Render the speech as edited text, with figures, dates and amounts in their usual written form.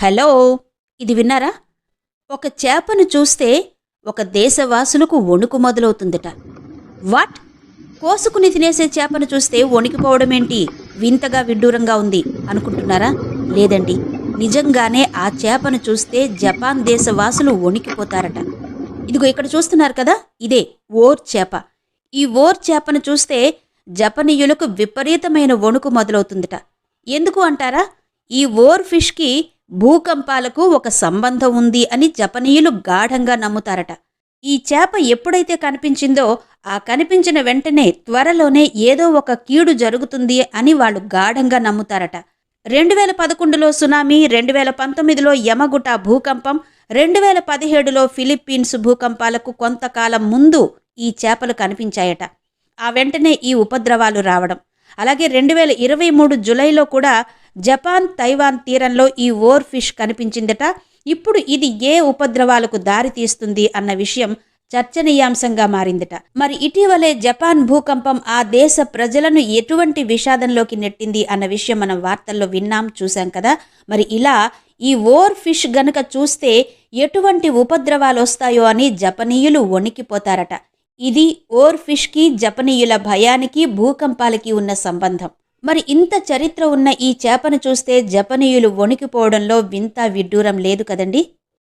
Hello! ఇది విన్నారా? ఒక చేపను చూస్తే ఒక దేశవాసులకు వణుకు మొదలవుతుందట. వాట్? కోసుకుని తినేసే చేపను చూస్తే వణికిపోవడమేంటి? వింతగా విడ్డూరంగా ఉంది అనుకుంటున్నారా? లేదండి. నిజంగానే ఆ చేపను చూస్తే జపాన్ దేశవాసులు వణికిపోతారట. ఇదిగో ఇక్కడ చూస్తున్నారు కదా, ఇదే ఓర్ చేప. ఈ ఓర్ చేపను చూస్తే జపనీయులకు విపరీతమైన వణుకు మొదలవుతుందట. ఎందుకు అంటారా? ఈ ఓర్ ఫిష్కి భూకంపాలకు ఒక సంబంధం ఉంది అని జపనీయులు గాఢంగా నమ్ముతారట. ఈ చేప ఎప్పుడైతే కనిపించిందో ఆ కనిపించిన వెంటనే త్వరలోనే ఏదో ఒక కీడు జరుగుతుంది అని వాళ్ళు గాఢంగా నమ్ముతారట. 2011లో సునామీ, 2019లో యమగుట భూకంపం, 2017లో ఫిలిప్పీన్స్ భూకంపాలకు కొంతకాలం ముందు ఈ చేపలు కనిపించాయట. ఆ వెంటనే ఈ ఉపద్రవాలు రావడం. అలాగే 2023 జులైలో కూడా జపాన్, తైవాన్ తీరంలో ఈ ఓర్ ఫిష్ కనిపించిందట. ఇప్పుడు ఇది ఏ ఉపద్రవాలకు దారితీస్తుంది అన్న విషయం చర్చనీయాంశంగా మారిందట. మరి ఇటీవలే జపాన్ భూకంపం ఆ దేశ ప్రజలను ఎటువంటి విషాదంలోకి నెట్టింది అన్న విషయం మనం వార్తల్లో విన్నాం, చూసాం కదా. మరి ఇలా ఈ ఓర్ ఫిష్ గనక చూస్తే ఎటువంటి ఉపద్రవాలు వస్తాయో అని జపనీయులు వణికిపోతారట. ఇది ఓర్ ఫిష్కి, జపనీయుల భయానికి, భూకంపాలకి ఉన్న సంబంధం. మరి ఇంత చరిత్ర ఉన్న ఈ చేపను చూస్తే జపనీయులు వణికిపోవడంలో వింత విడ్డూరం లేదు కదండి.